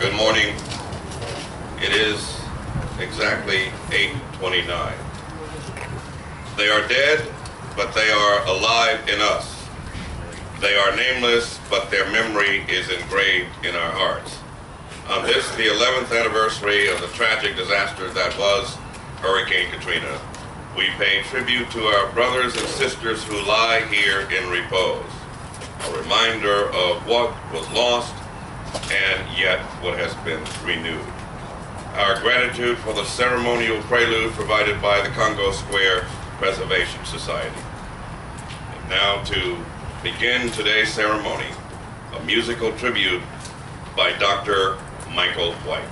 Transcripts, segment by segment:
Good morning. It is exactly 8:29. They are dead, but they are alive in us. They are nameless, but their memory is engraved in our hearts. On this, the 11th anniversary of the tragic disaster that was Hurricane Katrina, we pay tribute to our brothers and sisters who lie here in repose, a reminder of what was lost and yet what has been renewed. Our gratitude for the ceremonial prelude provided by the Congo Square Preservation Society. And now to begin today's ceremony, a musical tribute by Dr. Michael White.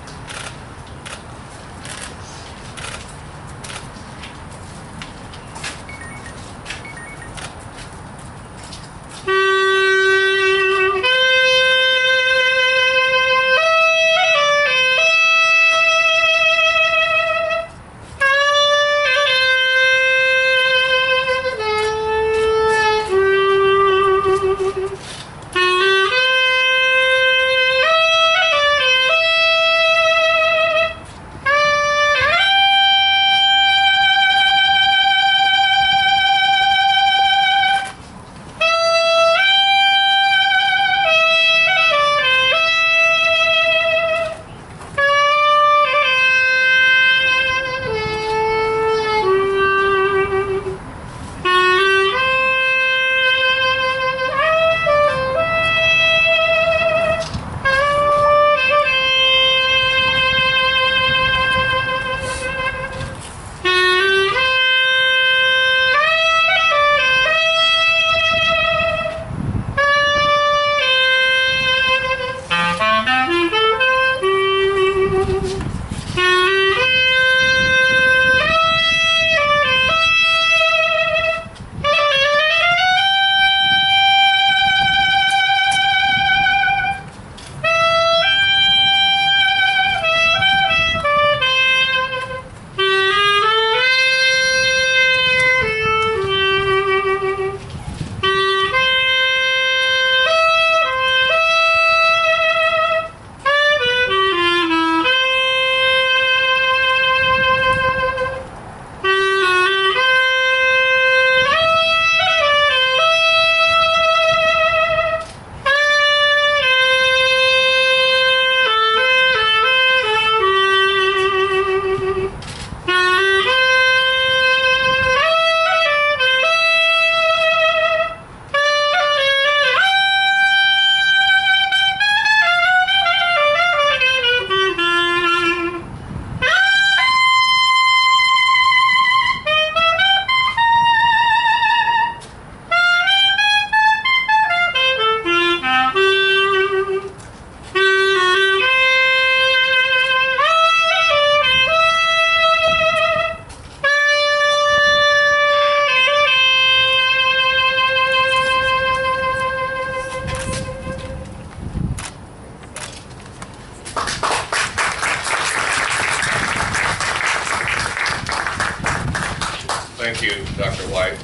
Thank you, Dr. White.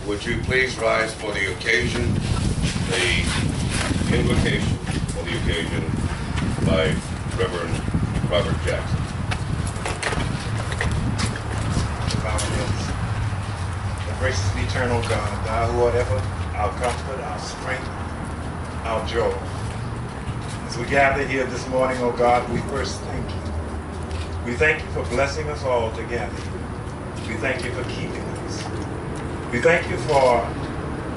Would you please rise for the occasion, the invocation for the occasion by Reverend Robert Jackson. The gracious and eternal God, thou who art ever our comfort, our strength, our joy. As we gather here this morning, O God, we first thank you. We thank you for blessing us all to gather here. We thank you for keeping us. We thank you for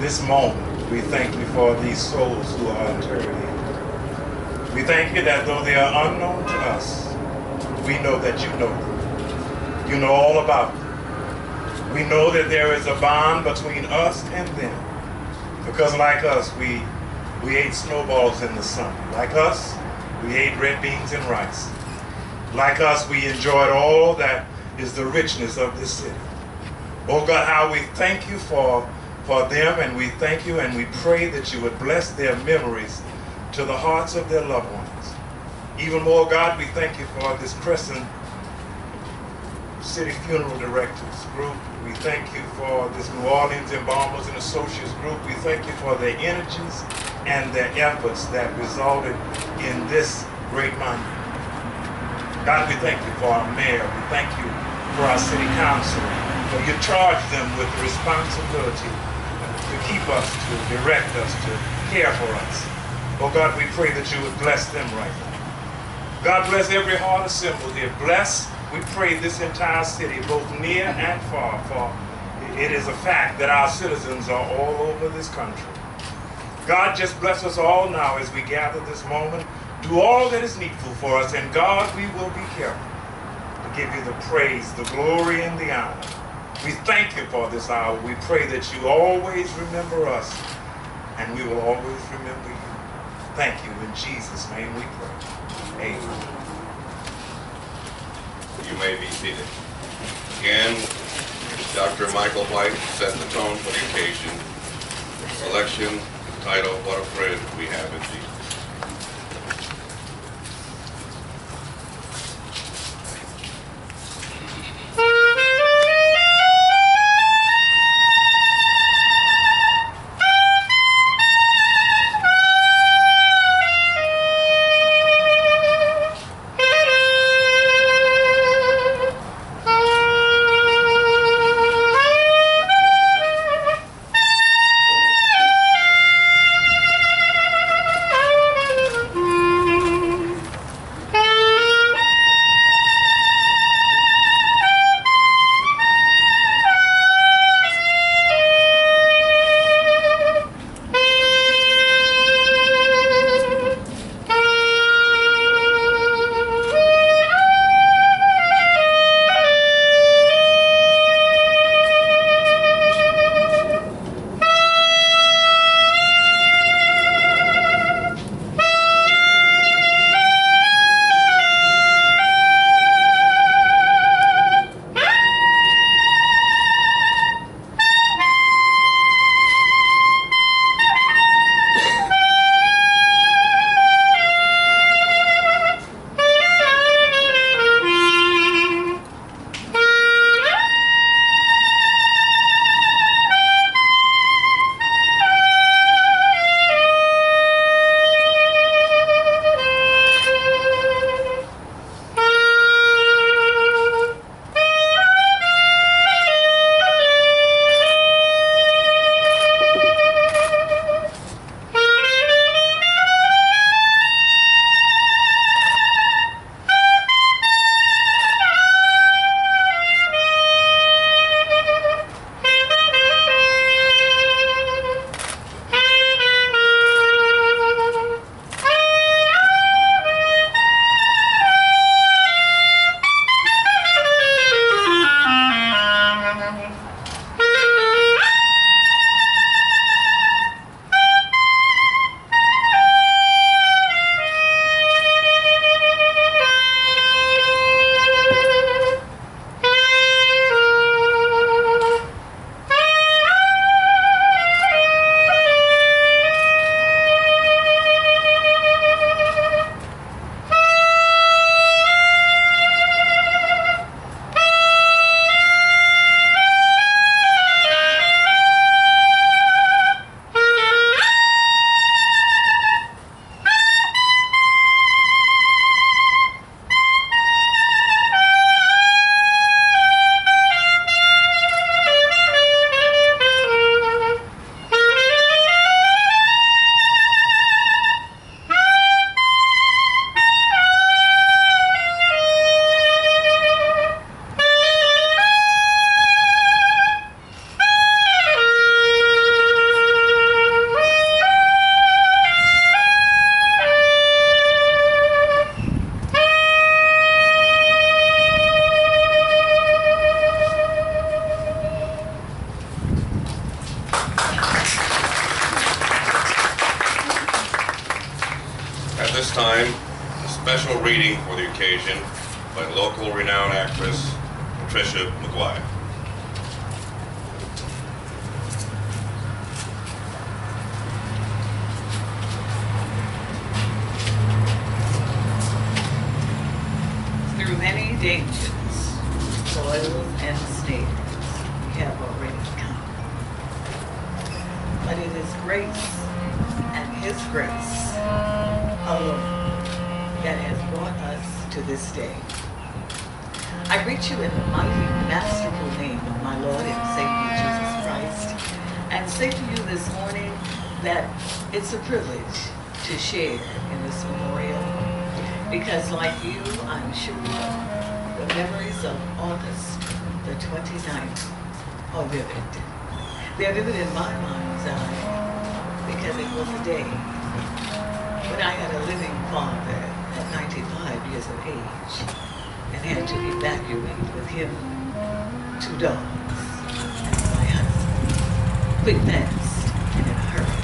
this moment. We thank you for these souls who are interred here. We thank you that though they are unknown to us, we know that you know them. You know all about them. We know that there is a bond between us and them. Because like us, we ate snowballs in the sun. Like us, we ate red beans and rice. Like us, we enjoyed all that is the richness of this city. Oh God, how we thank you for them, and we thank you and we pray that you would bless their memories to the hearts of their loved ones. Even more, God, we thank you for this Crescent City Funeral Directors group. We thank you for this New Orleans Embalmers and Associates group. We thank you for their energies and their efforts that resulted in this great monument. God, we thank you for our mayor. We thank you for our city council. For you charge them with the responsibility to keep us, to direct us, to care for us. Oh God, we pray that you would bless them right now. God bless every heart assembled here. Bless, we pray, this entire city, both near and far, for it is a fact that our citizens are all over this country. God, just bless us all now as we gather this moment. Do all that is needful for us, and God, we will be careful to give you the praise, the glory, and the honor. We thank you for this hour. We pray that you always remember us, and we will always remember you. Thank you. In Jesus' name we pray. Amen. You may be seated. Again, Dr. Michael White set the tone for the occasion. Selection titled, What a Friend We Have in Jesus. At this time, a special reading for the occasion by local renowned actress Patricia McGuire. Through many dangers, toils, and snares, we have already come. But it is grace and His grace alone that has brought us to this day. I greet you in the mighty, masterful name of my Lord and Savior Jesus Christ, and say to you this morning that it's a privilege to share in this memorial, because like you, I'm sure the memories of August the 29th are vivid. They're vivid in my mind's eye, because it was a day when I had a living father at 95 years of age and had to evacuate with him 2 dogs and my husband, quick fast and in a hurry.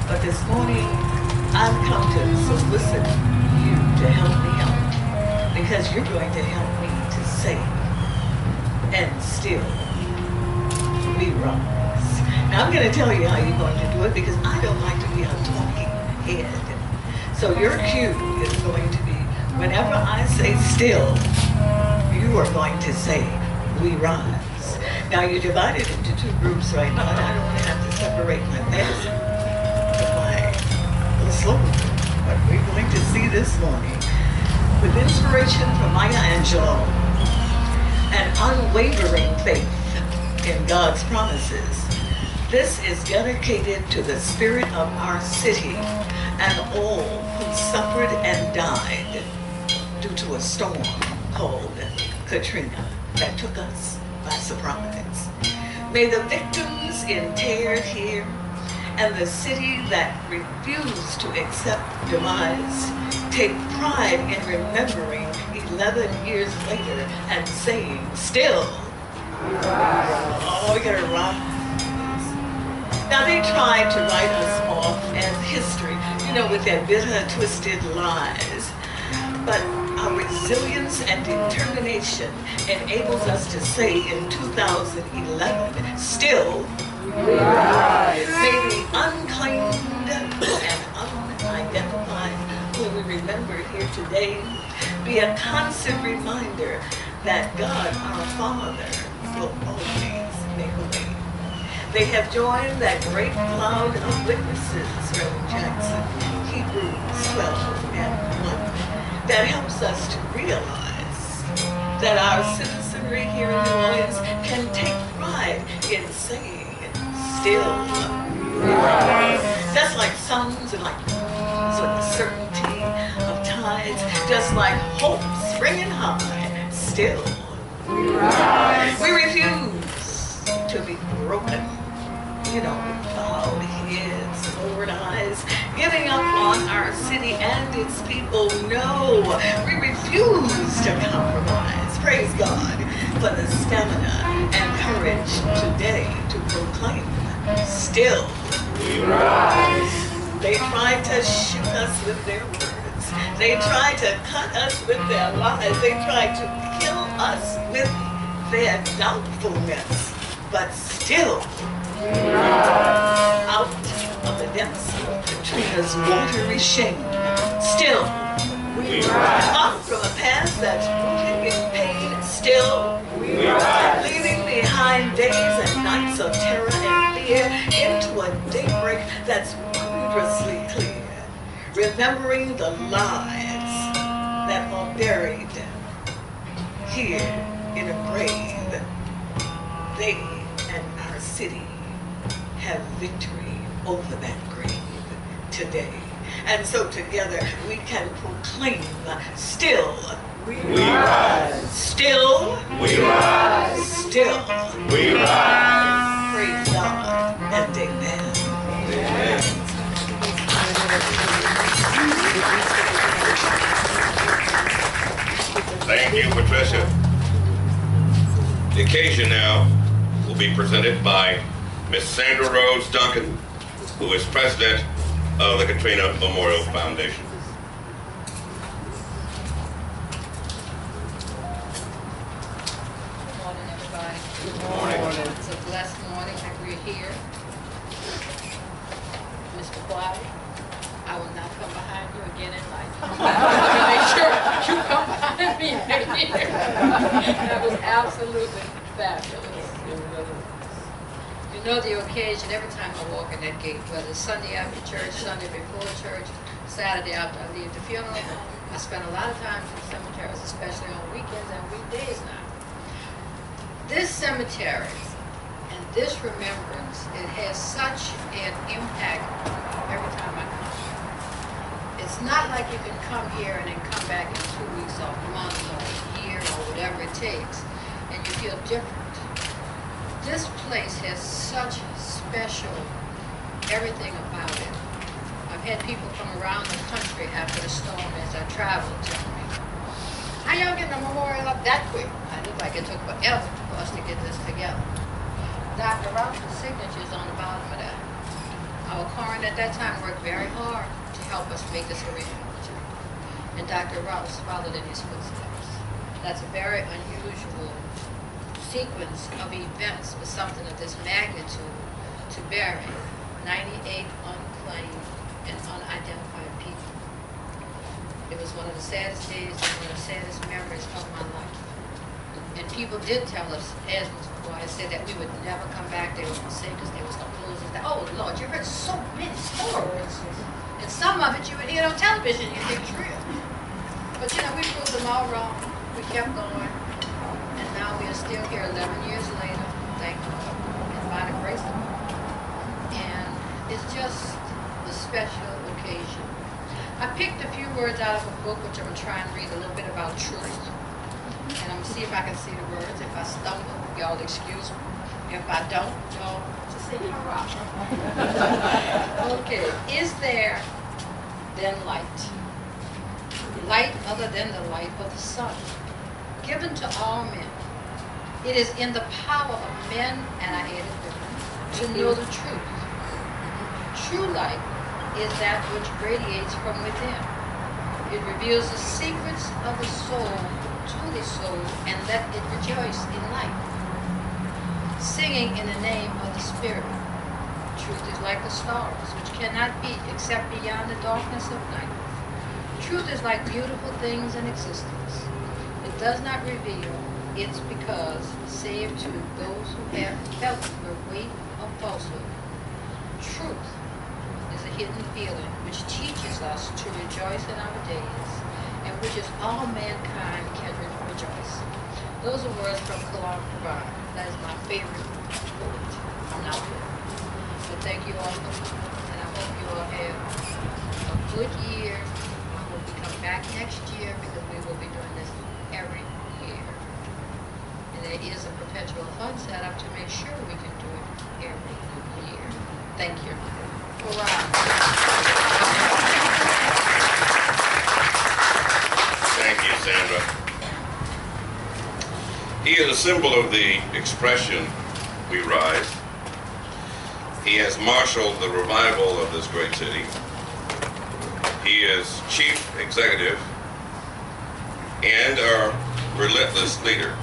But this morning, I've come to solicit you to help me out, because you're going to help me to save and still we rise. Now I'm going to tell you how you're going to do it, because I don't like to be a talking head. So your cue is going to be, whenever I say still, you are going to say, we rise. Now you're divided into 2 groups right now, and I don't want to have to separate my medicine from my little slogan. But we're going to see this morning, with inspiration from Maya Angelou, an unwavering faith in God's promises. This is dedicated to the spirit of our city and all who suffered and died due to a storm called Katrina that took us by surprise. May the victims interred here and the city that refused to accept demise take pride in remembering 11 years later and saying, still, oh, we gotta rise. Now they tried to write us off as history, you know, with their bitter, twisted lies. But our resilience and determination enables us to say in 2011, still, may the unclaimed and unidentified whom we remember here today be a constant reminder that God, our Father, will always make a way. They have joined that great cloud of witnesses, Reverend Jackson, Hebrews 12 and 1, that helps us to realize that our citizenry here in New Orleans can take pride in saying, still. That's like songs and like moons with the certainty of tides, just like hope springing high, still. We refuse to be broken, you know, with bowed heads, lowered eyes, giving up on our city and its people. No, we refuse to compromise. Praise God for the stamina and courage today to proclaim, still we rise. They tried to shoot us with their words. They tried to cut us with their lies. They tried to kill us with their doubtfulness. But still, out of the depths of Katrina's watery shame, still, we rise. Up from a past that's rooted in pain, still, we rise. Leaving behind days and nights of terror and fear into a daybreak that's wondrously clear. Remembering the lives that are buried here in a grave, they and our city have victory over that grave today. And so together we can proclaim, still we rise. Still we rise. Still we rise. Praise God and amen. Amen. Thank you, Patricia. The occasion now will be presented by Miss Sandra Rose Duncan, who is president of the Katrina Memorial Foundation. Good morning, everybody. Good morning. It's a blessed morning that we're here. Mr. White, I will not come behind you again in life. I'm going to make sure you come behind me here. That was absolutely fabulous. You know the occasion every time I walk in that gate, whether it's Sunday after church, Sunday before church, Saturday after I leave the funeral home. I spend a lot of time in cemeteries, especially on weekends and weekdays now. This cemetery and this remembrance, it has such an impact every time I come. It's not like you can come here and then come back in 2 weeks or a month or a year or whatever it takes, and you feel different. This place has such special everything about it. I've had people from around the country after the storm as I traveled tell me, how y'all getting the memorial up that quick? I look like it took forever for us to get this together. Dr. Rouse's signature is on the bottom of that. Our coroner at that time worked very hard to help us make this a reality. And Dr. Rouse followed in his footsteps. That's a very unusual sequence of events for something of this magnitude to bury 98 unclaimed and unidentified people. It was one of the saddest days and one of the saddest memories of my life. And people did tell us, as before, I said that we would never come back. They were going to say because they was going to close us down. Oh, Lord, you heard so many stories. And some of it you would hear on television, you think it's real. But, you know, we proved them all wrong. We kept going. And now we are still here 11 years later, thank God, and by the grace of God. And it's just a special occasion. I picked a few words out of a book which I'm going to try and read a little bit about truth. And I'm going to see if I can see the words. If I stumble, y'all excuse me. If I don't, y'all just say hurrah. Okay. Is there then light? Light other than the light of the sun, given to all men. It is in the power of men, and I added women, to know the truth. True light is that which radiates from within. It reveals the secrets of the soul to the soul, and let it rejoice in light. Singing in the name of the Spirit. Truth is like the stars, which cannot be except beyond the darkness of night. Truth is like beautiful things in existence. It does not reveal its because, save to those who have felt the weight of falsehood. Truth is a hidden feeling which teaches us to rejoice in our days, and which is all mankind can rejoice. Those are words from Kalam Quran. That is my favorite poet. I'm not good. But thank you all for coming, and I hope you all have a good year. I hope we come back next year because we will be doing this every year. And there is a perpetual fund set up to make sure we can do it every year. Thank you. Thank you, Sandra. He is a symbol of the expression, we rise. He has marshaled the revival of this great city. He is chief executive and our relentless leader.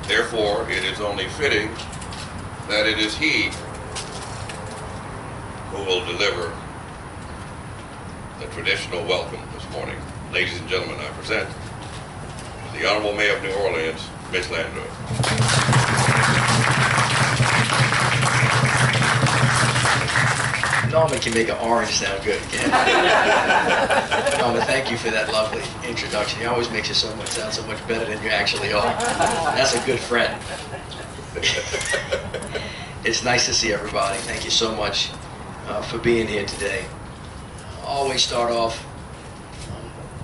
Therefore, it is only fitting that it is he who will deliver the traditional welcome this morning. Ladies and gentlemen, I present the Honorable Mayor of New Orleans, Ms. Landrieu. Norman can make an orange sound good, can't he? Norman, thank you for that lovely introduction. He always makes you sound so much better than you actually are. That's a good friend. It's nice to see everybody. Thank you so much for being here today. I always start off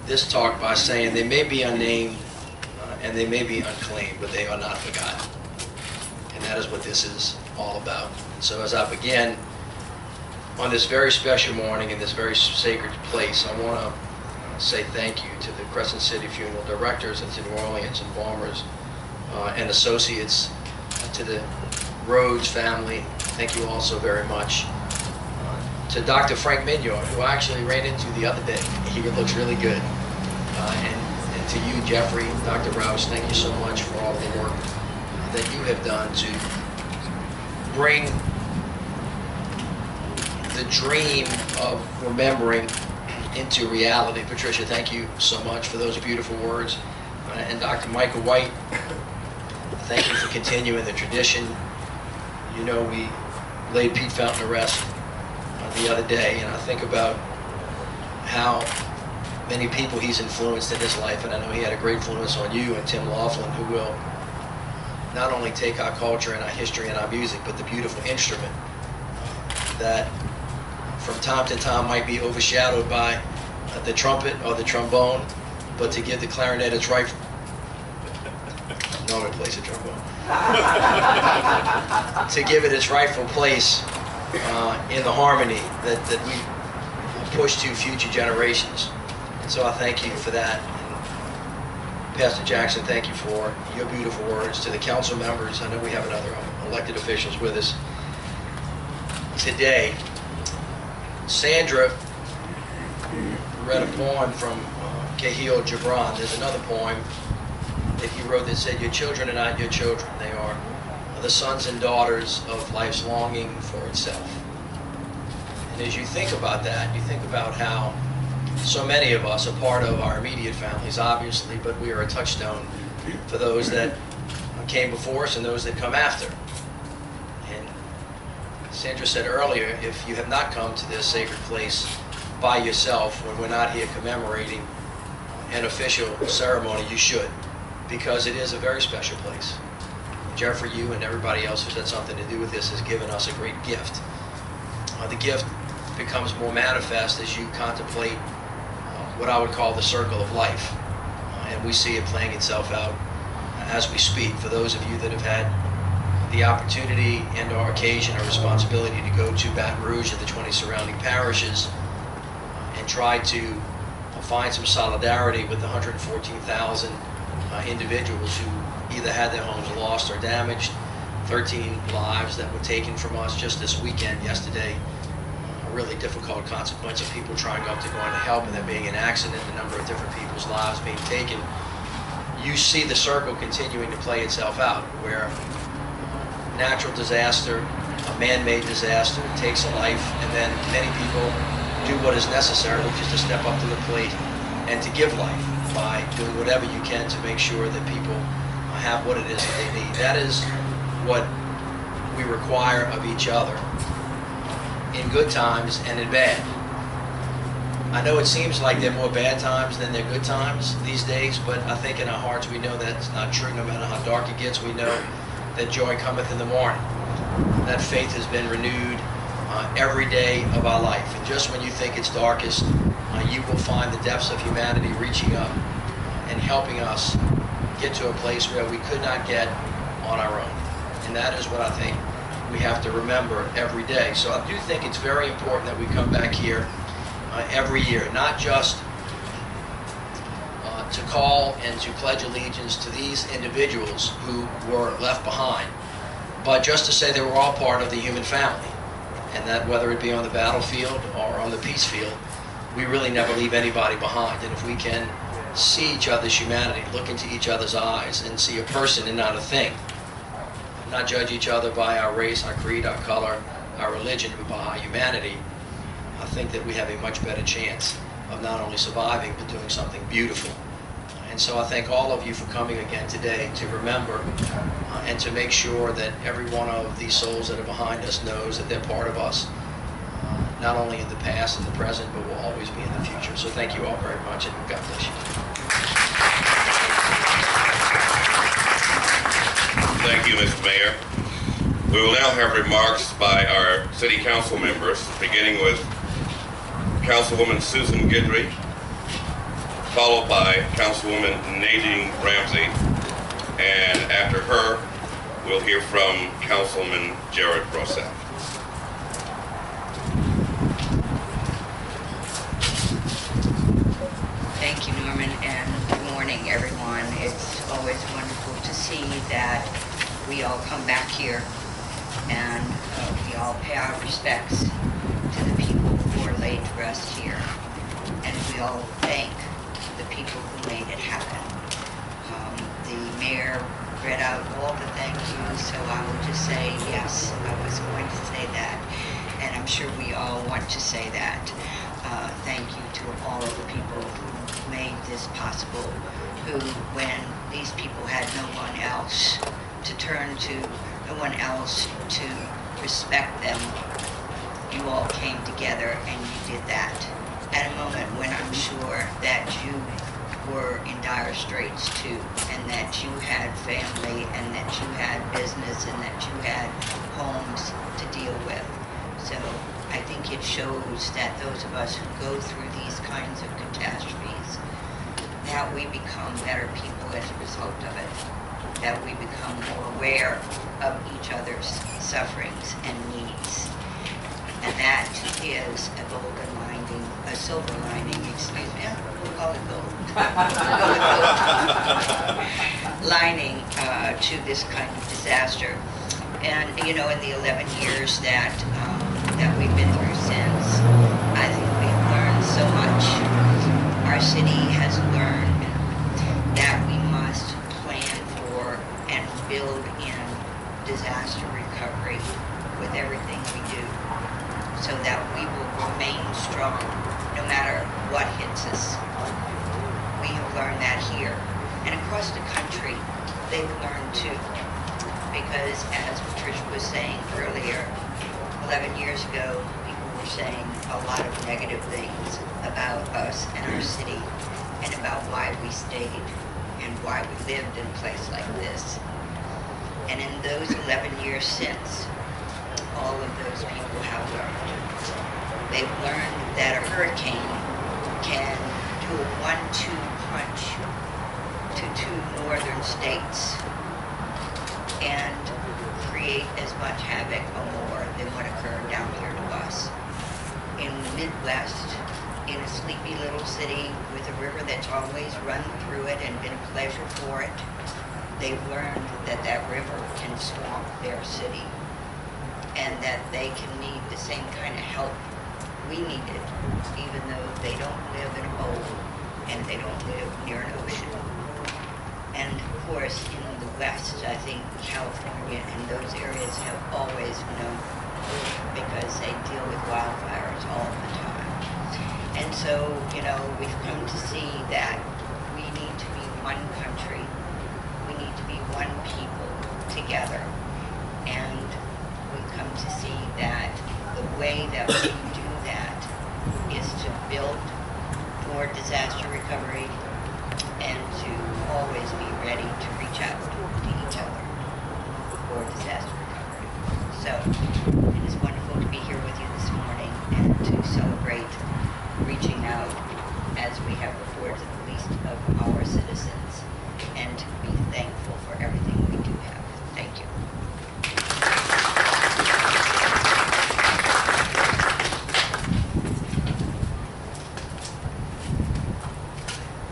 this talk by saying they may be unnamed and they may be unclaimed, but they are not forgotten. And that is what this is all about. So as I begin on this very special morning in this very sacred place, I want to say thank you to the Crescent City Funeral Directors and to New Orleans embalmers and associates, to the Rhodes family. Thank you all so very much. To Dr. Frank Mignard, who I actually ran into the other day. He looks really good. And to you, Jeffrey, Dr. Rouse, thank you so much for all the work that you have done to bring the dream of remembering into reality. Patricia, thank you so much for those beautiful words. And Dr. Michael White, thank you for continuing the tradition. You know, we laid Pete Fountain to rest the other day, and I think about how many people he's influenced in his life, and I know he had a great influence on you and Tim Laughlin, who will not only take our culture and our history and our music, but the beautiful instrument that from time to time might be overshadowed by the trumpet or the trombone, but to give the clarinet its rightful... Norman plays the trombone. To give it its rightful place in the harmony that we push to future generations. And so I thank you for that. And Pastor Jackson, thank you for your beautiful words. To the council members, I know we have another elected officials with us today. Sandra read a poem from Khalil Gibran. There's another poem that he wrote that said, "Your children are not your children. They are the sons and daughters of life's longing for itself." And as you think about that, you think about how so many of us are part of our immediate families, obviously, but we are a touchstone for those that came before us and those that come after. And Sandra said earlier, if you have not come to this sacred place by yourself, when we're not here commemorating an official ceremony, you should, because it is a very special place. Jeffrey, you and everybody else who's had something to do with this has given us a great gift. The gift becomes more manifest as you contemplate what I would call the circle of life. And we see it playing itself out as we speak. For those of you that have had the opportunity and or occasion or responsibility to go to Baton Rouge and the 20 surrounding parishes and try to find some solidarity with the 114,000 individuals who either had their homes lost or damaged, 13 lives that were taken from us just this weekend, yesterday, a really difficult consequence of people trying up to go on to help and there being an accident, a number of different people's lives being taken. You see the circle continuing to play itself out, where natural disaster, a man-made disaster takes a life, and then many people do what is necessary, which is to step up to the plate and to give life by doing whatever you can to make sure that people have what it is that they need. That is what we require of each other in good times and in bad. I know it seems like there are more bad times than there are good times these days, but I think in our hearts we know that's not true. No matter how dark it gets, we know that joy cometh in the morning. That faith has been renewed every day of our life. And just when you think it's darkest, you will find the depths of humanity reaching up and helping us get to a place where we could not get on our own. And that is what I think we have to remember every day. So I do think it's very important that we come back here every year, not just to call and to pledge allegiance to these individuals who were left behind, but just to say they were all part of the human family, and that whether it be on the battlefield or on the peace field, we really never leave anybody behind. And if we can see each other's humanity, look into each other's eyes and see a person and not a thing, not judge each other by our race, our creed, our color, our religion, but by our humanity, I think that we have a much better chance of not only surviving, but doing something beautiful. And so I thank all of you for coming again today to remember and to make sure that every one of these souls that are behind us knows that they're part of us, not only in the past and the present, but will always be in the future. So thank you all very much, and God bless you. Thank you, Mr. Mayor. We will now have remarks by our city council members, beginning with Councilwoman Susan Guidry, followed by Councilwoman Nadine Ramsey, and after her, we'll hear from Councilman Jared Brossack. Thank you, Norman, and good morning, everyone. It's always wonderful to see that we all come back here and we all pay our respects to the people who are laid to rest here, and we all thank the people who made it happen. The mayor read out all the thank yous, so I will just say yes, I was going to say that, and I'm sure we all want to say that. Thank you to all of the people who made this possible, who, when these people had no one else to turn to, no one else to respect them, you all came together and you did that. at a moment when I'm sure that you were in dire straits too, and that you had family, and that you had business, and that you had homes to deal with. So I think it shows that those of us who go through these kinds of catastrophes, that we become better people as a result of it, that we become more aware of each other's sufferings and needs. And that is a golden lining, a silver lining, excuse me, we'll call it gold. Lining to this kind of disaster. And, you know, in the 11 years that we've been through since, I think we've learned so much. Our city has learned that we must plan for and build in disaster recovery with everything we do, so that we will remain strong no matter what hits us. We have learned that here. And across the country, they've learned too. Because as Patricia was saying earlier, 11 years ago, people were saying a lot of negative things about us and our city, and about why we stayed and why we lived in a place like this. And in those 11 years since, all of those people have learned. They've learned that a hurricane can do a 1-2 punch to 2 northern states and create as much havoc or more than what occurred down here to us. In the Midwest, in a sleepy little city with a river that's always run through it and been a pleasure for it, they've learned that that river can swamp their city, and that they can need the same kind of help we needed, even though they don't live in a bowl and they don't live near an ocean. And of course, in the West, I think California and those areas have always known, because they deal with wildfires all the time. And so, you know, we've come to see that we need to be one country, we need to be one people together. And we've come to see that the way that we do that is to build for disaster recovery and to always be ready to reach out to each other for disaster recovery. So it is wonderful to be here with you this morning and to celebrate reaching out as we have before to the least of our citizens, and to be thankful for everything we do have. Thank you.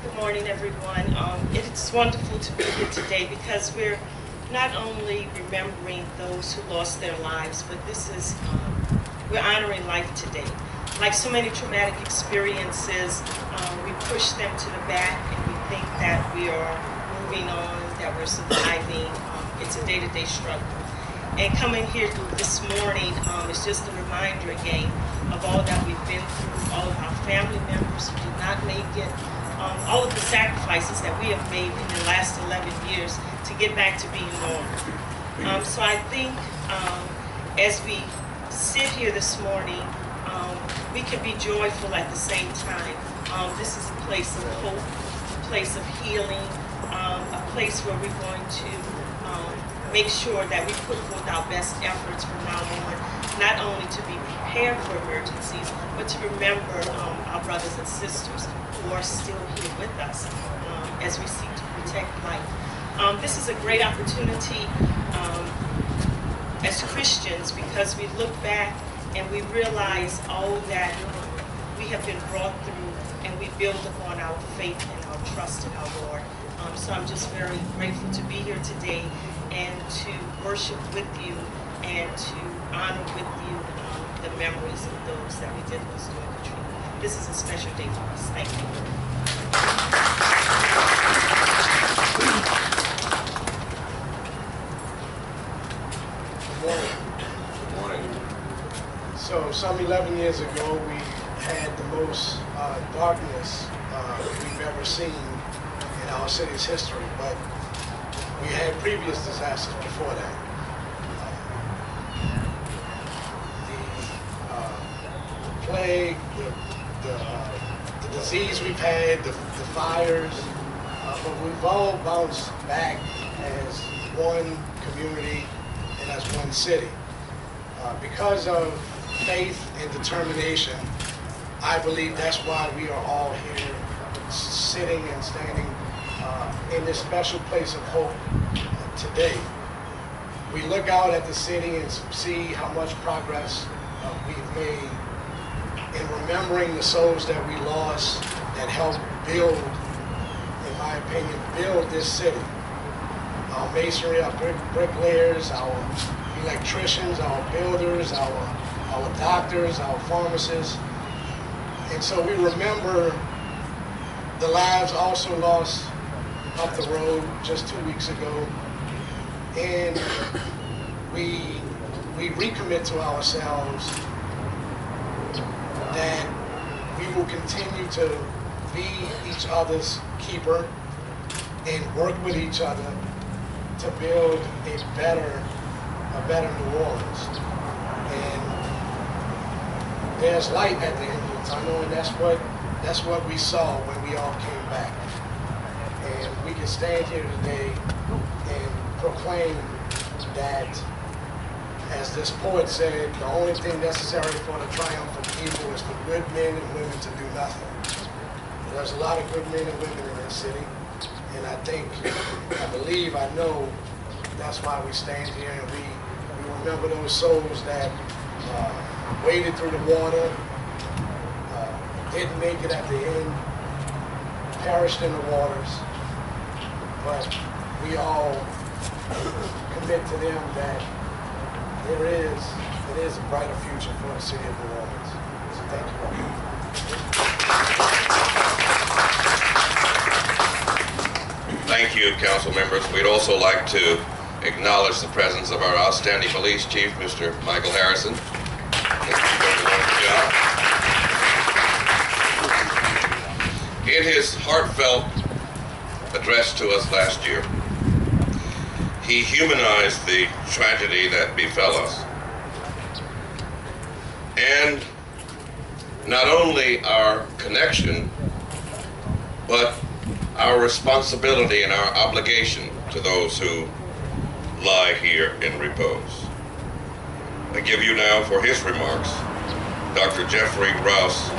Good morning, everyone. It's wonderful to be here today because we're not only remembering those who lost their lives, but this is, we're honoring life today. Like so many traumatic experiences, we push them to the back and we think that we are moving on, that we're surviving. It's a day-to-day struggle. And coming here this morning is just a reminder again of all that we've been through, all of our family members who did not make it, all of the sacrifices that we have made in the last 11 years to get back to being normal. So I think as we sit here this morning, we can be joyful at the same time. This is a place of hope, a place of healing, a place where we're going to make sure that we put forth our best efforts from now on, not only to be prepared for emergencies, but to remember our brothers and sisters who are still here with us as we seek to protect life. This is a great opportunity as Christians, because we look back and we realize all that we have been brought through, and we build upon our faith and our trust in our Lord. So I'm just very grateful to be here today and to worship with you and to honor with you the memories of those that we did lose during Katrina. This is a special day for us. Thank you. Good morning. So some 11 years ago, we had the most darkness we've ever seen in our city's history, but we had previous disasters before that. The plague, the disease we've had, the fires, but we've all bounced back as one community and as one city. Because of faith and determination, I believe that's why we are all here sitting and standing in this special place of hope today. We look out at the city and see how much progress we've made in remembering the souls that we lost that helped build, in my opinion, build this city. Our masonry, our bricklayers, our electricians, our builders, our doctors, our pharmacists. And so we remember the lives also lost up the road just 2 weeks ago. And we recommit to ourselves that we will continue to be each other's keeper and work with each other to build a better New Orleans. And there's light at the end of the tunnel, and that's what we saw when we all came back. And we can stand here today and proclaim that, as this poet said, the only thing necessary for the triumph of evil is for good men and women to do nothing. There's a lot of good men and women in this city, and I believe, I know that's why we stand here, and we remember those souls that waded through the water, didn't make it at the end, perished in the waters, but we all commit to them that it is a brighter future for the city of New Orleans. So thank you all. Thank you, council members. We'd also like to acknowledge the presence of our outstanding police chief, Mr. Michael Harrison. In his heartfelt address to us last year, he humanized the tragedy that befell us. And not only our connection, but our responsibility and our obligation to those who lie here in repose. I give you now, for his remarks, Dr. Jeffrey Rouse,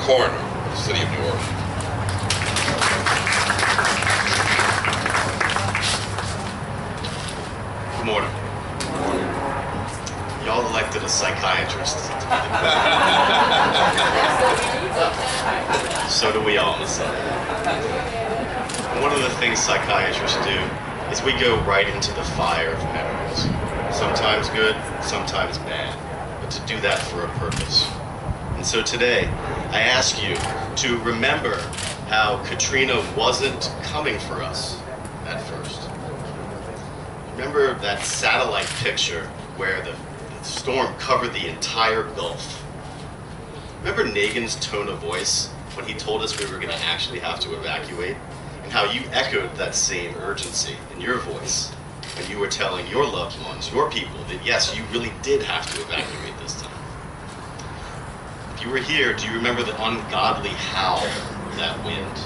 coroner of the city of New Orleans. Good morning. Y'all elected a psychiatrist. So do we all on the side. One of the things psychiatrists do is we go right into the fire of memories. Sometimes good, sometimes bad, but to do that for a purpose. And so today, I ask you to remember how Katrina wasn't coming for us at first. Remember that satellite picture where the storm covered the entire Gulf. Remember Nagin's tone of voice when he told us we were going to actually have to evacuate? And how you echoed that same urgency in your voice when you were telling your loved ones, your people, that yes, you really did have to evacuate this time. If you were here, do you remember the ungodly howl of that wind?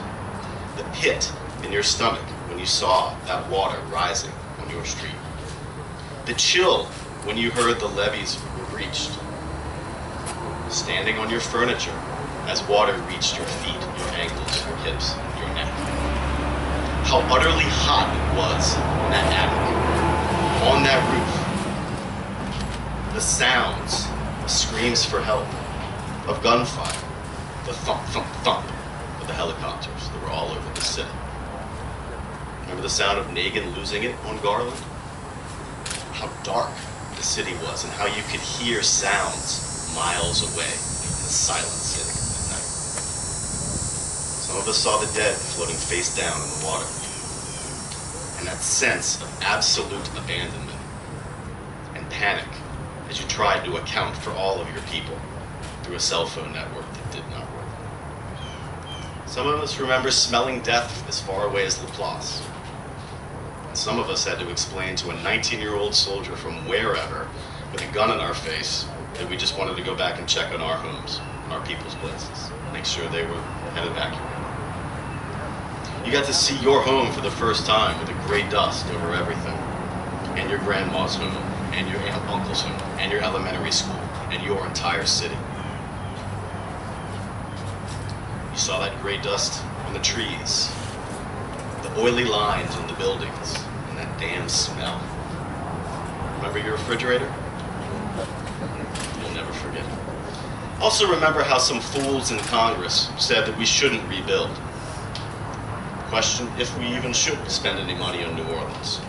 The pit in your stomach when you saw that water rising on your street? The chill when you heard the levees were breached? Standing on your furniture as water reached your feet, your ankles, your hips, your neck? How utterly hot it was in that attic, on that roof. The sounds, the screams for help, of gunfire, the thump, thump, thump of the helicopters that were all over the city. Remember the sound of Nagin losing it on Garland? How dark the city was and how you could hear sounds miles away in the silent city at night. Some of us saw the dead floating face down in the water. And that sense of absolute abandonment and panic as you tried to account for all of your people through a cell phone network that did not work. Some of us remember smelling death as far away as Laplace. And some of us had to explain to a 19-year-old soldier from wherever with a gun in our face that we just wanted to go back and check on our homes and our people's places, make sure they were had evacuated. You got to see your home for the first time with a gray dust over everything, and your grandma's home, and your aunt and uncle's home, and your elementary school, and your entire city. You saw that gray dust on the trees, the oily lines on the buildings, and that damn smell. Remember your refrigerator? You'll never forget it. Also remember how some fools in Congress said that we shouldn't rebuild. Question if we even should spend any money on New Orleans.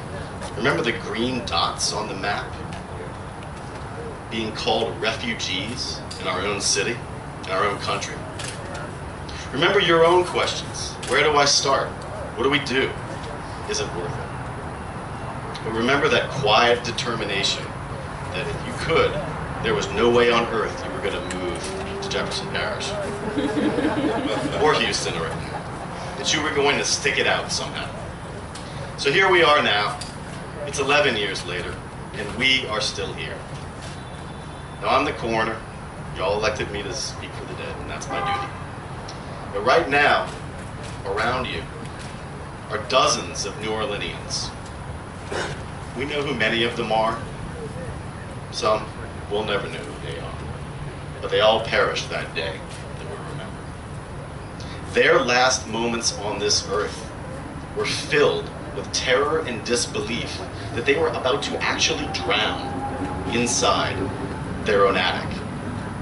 Remember the green dots on the map? Being called refugees in our own city, in our own country. Remember your own questions. Where do I start? What do we do? Is it worth it? But remember that quiet determination that if you could, there was no way on earth you were going to move to Jefferson Parish or Houston or anything. That you were going to stick it out somehow. So here we are now. It's 11 years later, and we are still here. Now I'm the coroner. Y'all elected me to speak for the dead, and that's my duty. But right now, around you, are dozens of New Orleanians. We know who many of them are. Some we'll never know who they are. But they all perished that day that we remember. Their last moments on this earth were filled with terror and disbelief that they were about to actually drown inside their own attic,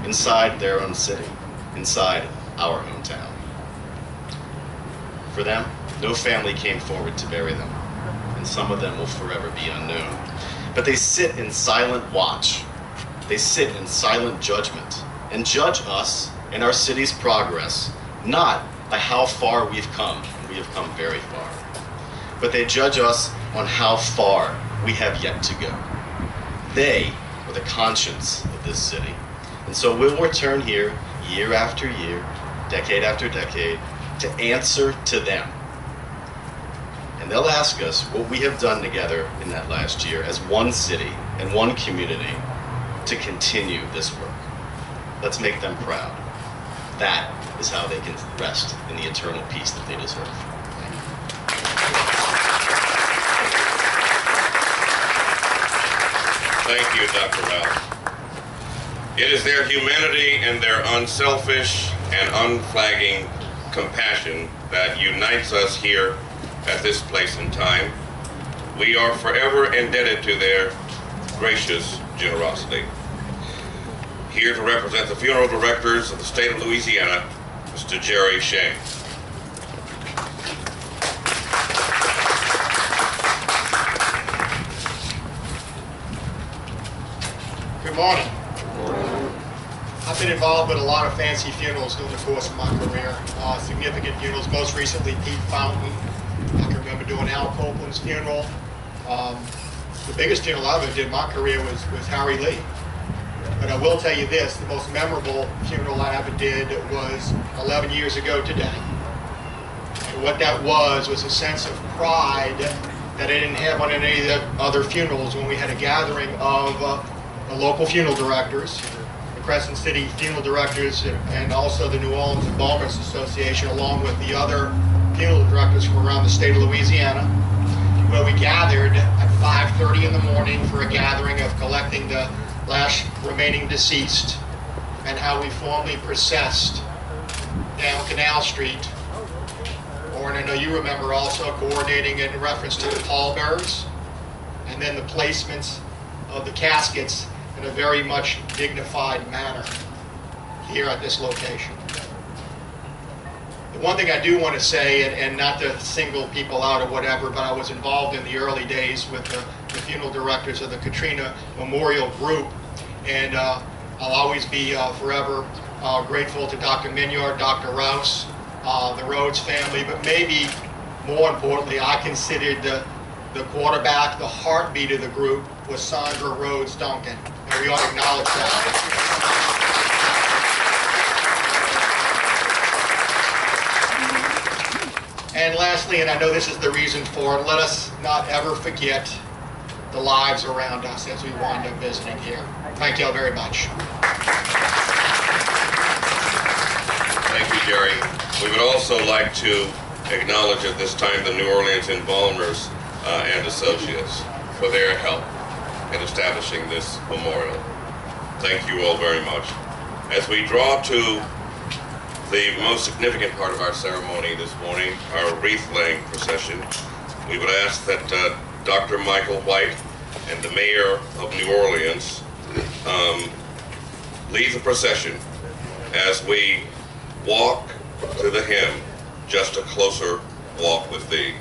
inside their own city, inside our hometown. For them, no family came forward to bury them, and some of them will forever be unknown. But they sit in silent watch. They sit in silent judgment and judge us and our city's progress, not by how far we've come. We have come very far. But they judge us on how far we have yet to go. They are the conscience of this city. And so we'll return here year after year, decade after decade, to answer to them. And they'll ask us what we have done together in that last year as one city and one community to continue this work. Let's make them proud. That is how they can rest in the eternal peace that they deserve. Thank you, Dr. Ralph. It is their humanity and their unselfish and unflagging compassion that unites us here at this place and time. We are forever indebted to their gracious generosity. Here to represent the funeral directors of the state of Louisiana, Mr. Jerry Shea. Good morning. I've been involved with a lot of fancy funerals during the course of my career. Significant funerals, most recently Pete Fountain. I can remember doing Al Copeland's funeral. The biggest funeral I ever did in my career was Harry Lee. But I will tell you this, the most memorable funeral I ever did was 11 years ago today. And what that was a sense of pride that I didn't have on any of the other funerals when we had a gathering of the local funeral directors, the Crescent City funeral directors, and also the New Orleans Embalmers Association, along with the other funeral directors from around the state of Louisiana, where we gathered at 5:30 in the morning for a gathering of collecting the last remaining deceased, and how we formally processed down Canal Street, and I know you remember also coordinating in reference to the pallbearers, and then the placements of the caskets in a very much dignified manner here at this location. The one thing I do want to say, and not to single people out or whatever, but I was involved in the early days with the funeral directors of the Katrina Memorial group, and I'll always be forever grateful to Dr. Minyard, Dr. Rouse, the Rhodes family, but maybe more importantly, I considered the quarterback, the heartbeat of the group was Sandra Rhodes Duncan, and we ought to acknowledge that. And lastly, and I know this is the reason for it, let us not ever forget the lives around us as we wind up visiting here. Thank you all very much. Thank you, Jerry. We would also like to acknowledge at this time the New Orleans Embalmers and Associates for their help in establishing this memorial. Thank you all very much. As we draw to the most significant part of our ceremony this morning, our wreath-laying procession, we would ask that Dr. Michael White and the Mayor of New Orleans lead the procession as we walk to the hymn, Just a Closer Walk with Thee.